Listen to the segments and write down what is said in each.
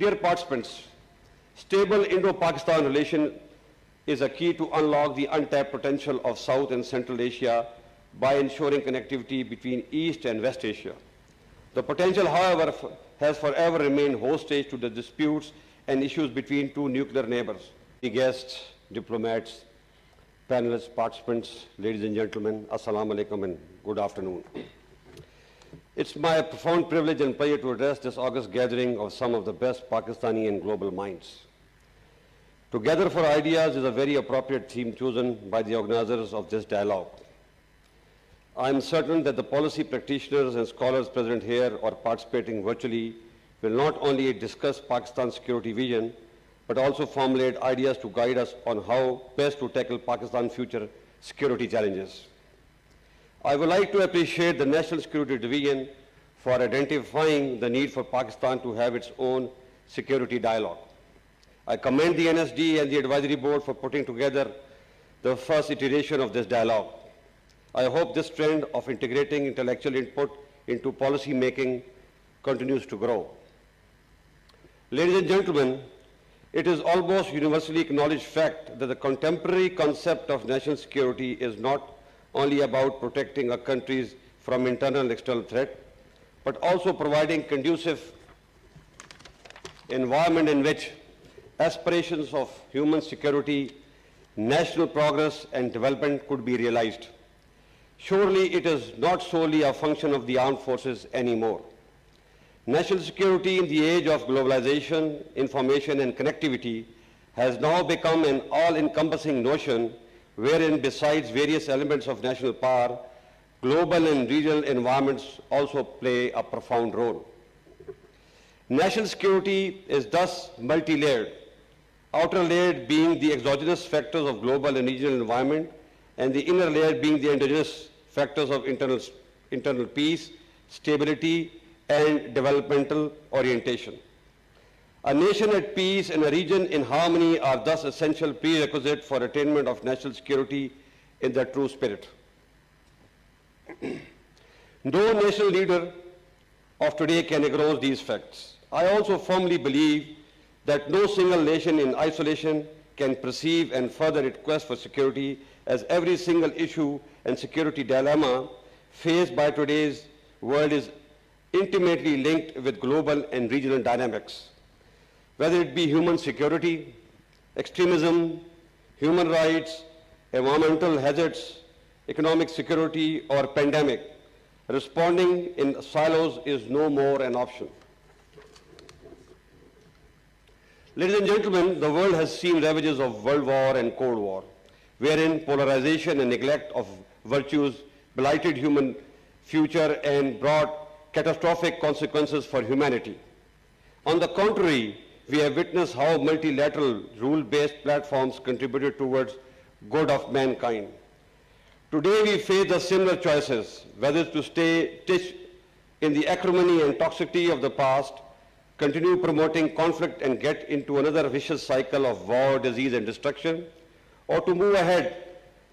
Dear participants, stable Indo-Pakistan relation is a key to unlock the untapped potential of South and Central Asia by ensuring connectivity between East and West Asia. The potential, however, has forever remained hostage to the disputes and issues between two nuclear neighbors. The guests, diplomats, panelists, participants, ladies and gentlemen, Assalamu alaikum and good afternoon. It's my profound privilege and pleasure to address this august gathering of some of the best Pakistani and global minds. To gather for ideas is a very appropriate theme chosen by the organizers of this dialogue. I am certain that the policy practitioners and scholars present here or participating virtually will not only discuss Pakistan's security vision, but also formulate ideas to guide us on how best to tackle Pakistan's future security challenges. I would like to appreciate the National Security Division for identifying the need for Pakistan to have its own security dialogue. I commend the NSD and the Advisory Board for putting together the first iteration of this dialogue. I hope this trend of integrating intellectual input into policy making continues to grow. Ladies and gentlemen, it is almost universally acknowledged fact that the contemporary concept of national security is not only about protecting a country from internal and external threat, but also providing conducive environment in which aspirations of human security, national progress and development could be realized. Surely it is not solely a function of the armed forces anymore. National security in the age of globalization, information and connectivity has now become an all-encompassing notion wherein besides various elements of national power, global and regional environments also play a profound role. National security is thus multi-layered, outer layer being the exogenous factors of global and regional environment, and the inner layer being the endogenous factors of internal peace, stability, and developmental orientation. A nation at peace and a region in harmony are thus essential prerequisites for attainment of national security in the true spirit. No national leader of today can ignore these facts. I also firmly believe that no single nation in isolation can perceive and further its quest for security, as every single issue and security dilemma faced by today's world is intimately linked with global and regional dynamics. Whether it be human security, extremism, human rights, environmental hazards, economic security, or pandemic, responding in silos is no more an option. Ladies and gentlemen, the world has seen ravages of World War and Cold War, wherein polarization and neglect of virtues blighted human future and brought catastrophic consequences for humanity. On the contrary, we have witnessed how multilateral rule-based platforms contributed towards good of mankind. Today we face the similar choices, whether to stay stitched in the acrimony and toxicity of the past, continue promoting conflict and get into another vicious cycle of war, disease and destruction, or to move ahead,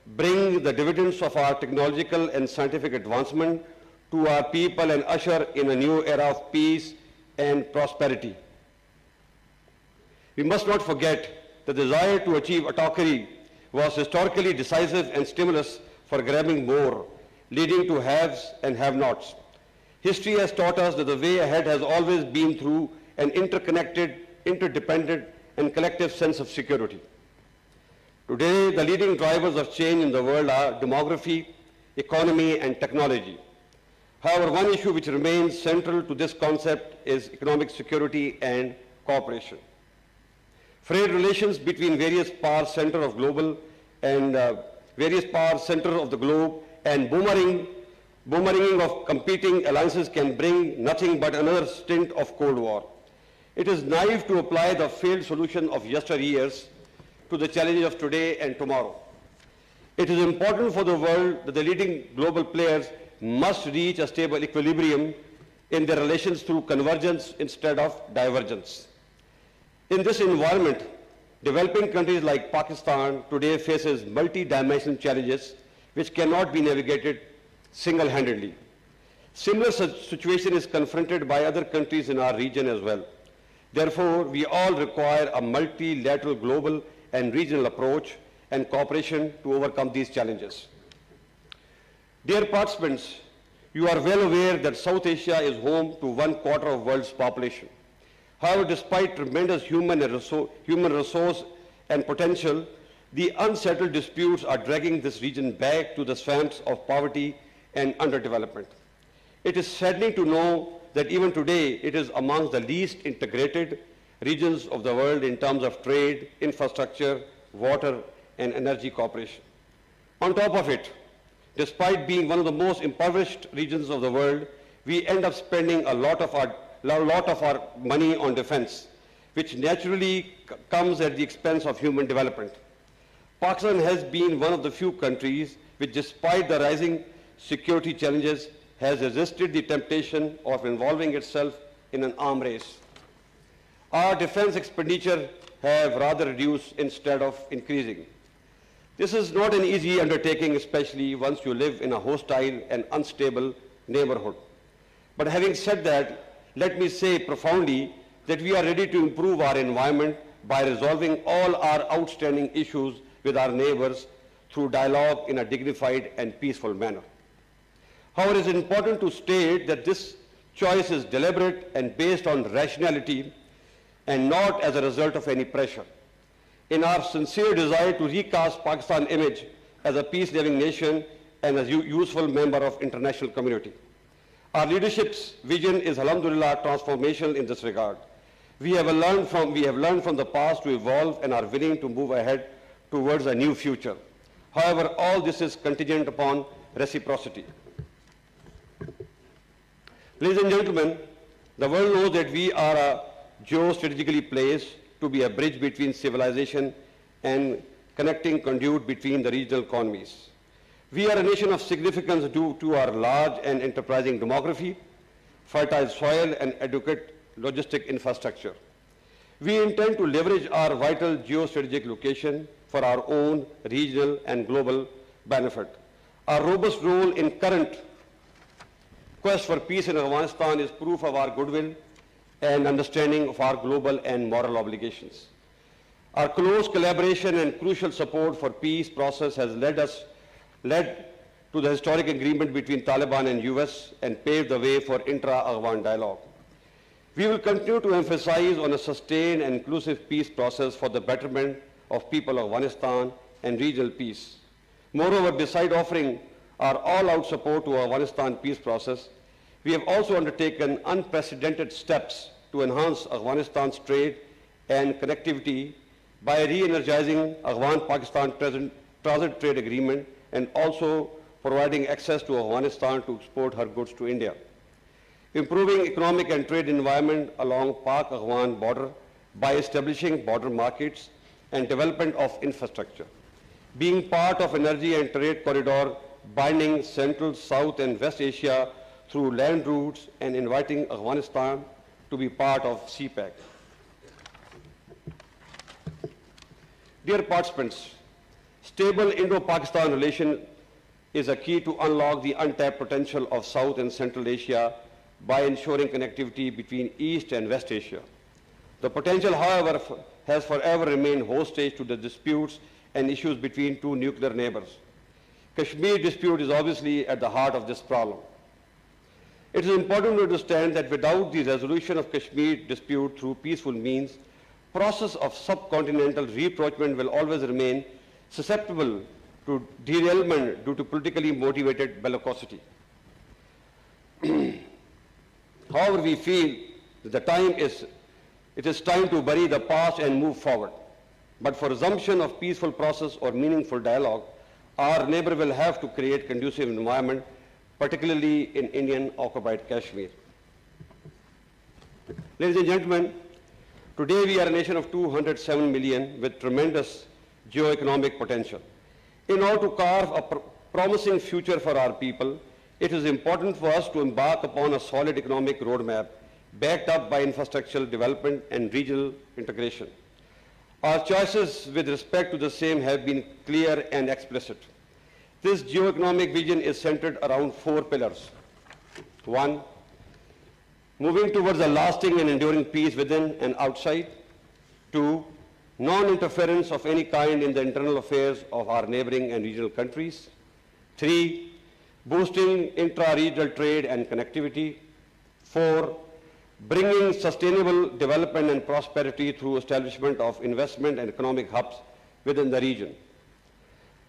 bring the dividends of our technological and scientific advancement to our people and usher in a new era of peace and prosperity. We must not forget the desire to achieve autocracy was historically decisive and stimulus for grabbing more, leading to haves and have-nots. History has taught us that the way ahead has always been through an interconnected, interdependent, and collective sense of security. Today, the leading drivers of change in the world are demography, economy, and technology. However, one issue which remains central to this concept is economic security and cooperation. Frayed relations between various power centers of global and various power centers of the globe and boomeranging of competing alliances can bring nothing but another stint of Cold War. It is naive to apply the failed solution of yesteryears to the challenges of today and tomorrow. It is important for the world that the leading global players must reach a stable equilibrium in their relations through convergence instead of divergence. In this environment, developing countries like Pakistan today faces multi-dimensional challenges which cannot be navigated single-handedly. Similar situation is confronted by other countries in our region as well. Therefore, we all require a multilateral global and regional approach and cooperation to overcome these challenges. Dear participants, you are well aware that South Asia is home to 1/4 of the world's population. However, despite tremendous human resource and potential, the unsettled disputes are dragging this region back to the swamps of poverty and underdevelopment. It is saddening to know that even today it is amongst the least integrated regions of the world in terms of trade, infrastructure, water, and energy cooperation. On top of it, despite being one of the most impoverished regions of the world, we end up spending a lot of our money on defense, which naturally comes at the expense of human development. Pakistan has been one of the few countries which, despite the rising security challenges, has resisted the temptation of involving itself in an arms race. Our defense expenditure have rather reduced instead of increasing. This is not an easy undertaking, especially once you live in a hostile and unstable neighborhood. But having said that, let me say profoundly that we are ready to improve our environment by resolving all our outstanding issues with our neighbors through dialogue in a dignified and peaceful manner. However, it is important to state that this choice is deliberate and based on rationality and not as a result of any pressure. In our sincere desire to recast Pakistan's image as a peace-loving nation and as a useful member of international community. Our leadership's vision is, alhamdulillah, transformational in this regard. We have learned from the past to evolve and are willing to move ahead towards a new future. However, all this is contingent upon reciprocity. Ladies and gentlemen, the world knows that we are geostrategically placed to be a bridge between civilization and connecting conduit between the regional economies. We are a nation of significance due to our large and enterprising demography, fertile soil, and adequate logistic infrastructure. We intend to leverage our vital geostrategic location for our own regional and global benefit. Our robust role in current quest for peace in Afghanistan is proof of our goodwill and understanding of our global and moral obligations. Our close collaboration and crucial support for peace process has led to the historic agreement between Taliban and US and paved the way for intra-Afghan dialogue. We will continue to emphasize on a sustained and inclusive peace process for the betterment of people of Afghanistan and regional peace. Moreover, beside offering our all-out support to Afghanistan peace process, we have also undertaken unprecedented steps to enhance Afghanistan's trade and connectivity by re-energizing Afghan-Pakistan transit trade agreement and also providing access to Afghanistan to export her goods to India. Improving economic and trade environment along Pak-Afghan border by establishing border markets and development of infrastructure. Being part of energy and trade corridor binding Central, South and West Asia through land routes and inviting Afghanistan to be part of CPEC. Dear participants, stable Indo-Pakistan relation is a key to unlock the untapped potential of South and Central Asia by ensuring connectivity between East and West Asia. The potential, however, has forever remained hostage to the disputes and issues between two nuclear neighbors. Kashmir dispute is obviously at the heart of this problem. It is important to understand that without the resolution of Kashmir dispute through peaceful means, process of subcontinental rapprochement will always remain susceptible to derailment due to politically motivated bellicosity. However, we feel that it is time to bury the past and move forward. But for resumption of peaceful process or meaningful dialogue, our neighbor will have to create conducive environment, particularly in Indian-occupied Kashmir. Ladies and gentlemen, today we are a nation of 207 million with tremendous geo-economic potential. In order to carve a promising future for our people, it is important for us to embark upon a solid economic roadmap backed up by infrastructural development and regional integration. Our choices with respect to the same have been clear and explicit. This geo-economic vision is centered around 4 pillars. 1, moving towards a lasting and enduring peace within and outside. 2. Non-interference of any kind in the internal affairs of our neighboring and regional countries. 3. Boosting intra-regional trade and connectivity. 4. Bringing sustainable development and prosperity through establishment of investment and economic hubs within the region.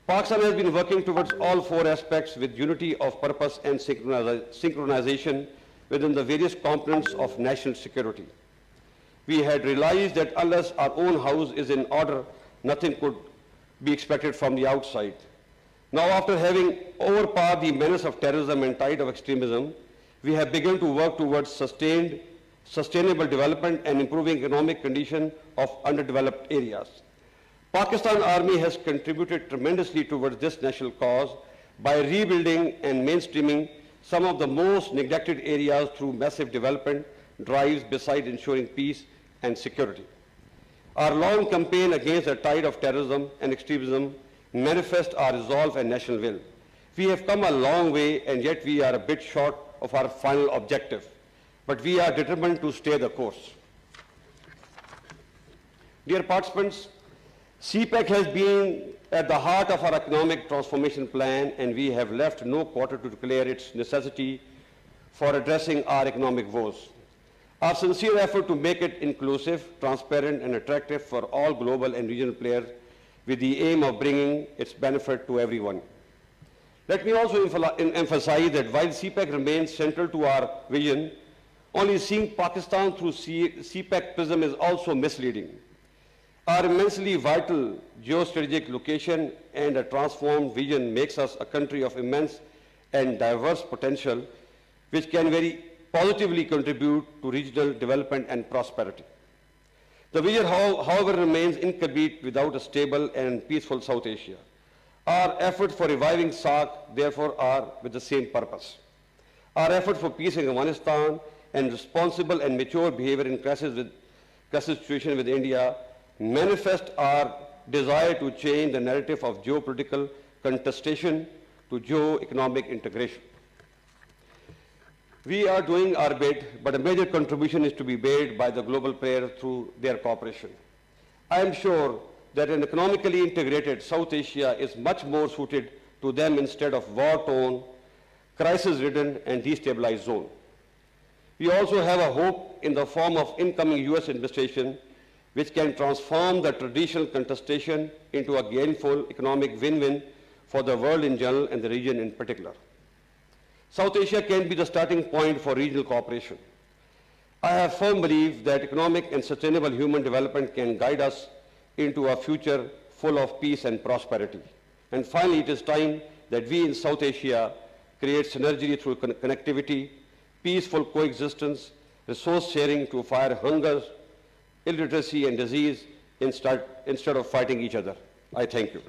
Pakistan has been working towards all 4 aspects with unity of purpose and synchronization within the various components of national security. We had realized that unless our own house is in order, nothing could be expected from the outside. Now, after having overpowered the menace of terrorism and tide of extremism, we have begun to work towards sustainable development and improving economic condition of underdeveloped areas. Pakistan Army has contributed tremendously towards this national cause by rebuilding and mainstreaming some of the most neglected areas through massive development drives besides ensuring peace and security. Our long campaign against the tide of terrorism and extremism manifests our resolve and national will. We have come a long way, and yet we are a bit short of our final objective, but we are determined to stay the course. Dear participants, CPEC has been at the heart of our economic transformation plan, and we have left no quarter to declare its necessity for addressing our economic woes. Our sincere effort to make it inclusive, transparent, and attractive for all global and regional players with the aim of bringing its benefit to everyone. Let me also emphasize that while CPEC remains central to our vision, only seeing Pakistan through CPEC prism is also misleading. Our immensely vital geostrategic location and a transformed vision makes us a country of immense and diverse potential, which can very positively contribute to regional development and prosperity. The vision, however, remains incomplete without a stable and peaceful South Asia. Our efforts for reviving SAARC, therefore, are with the same purpose. Our efforts for peace in Afghanistan and responsible and mature behavior in crisis situation with India manifest our desire to change the narrative of geopolitical contestation to geo-economic integration. We are doing our bit, but a major contribution is to be made by the global player through their cooperation. I am sure that an economically integrated South Asia is much more suited to them instead of war-torn, crisis-ridden, and destabilized zone. We also have a hope in the form of incoming US administration, which can transform the traditional contestation into a gainful economic win-win for the world in general and the region in particular. South Asia can be the starting point for regional cooperation. I have firm belief that economic and sustainable human development can guide us into a future full of peace and prosperity. And finally, it is time that we in South Asia create synergy through connectivity, peaceful coexistence, resource sharing to fight hunger, illiteracy, and disease instead of fighting each other. I thank you.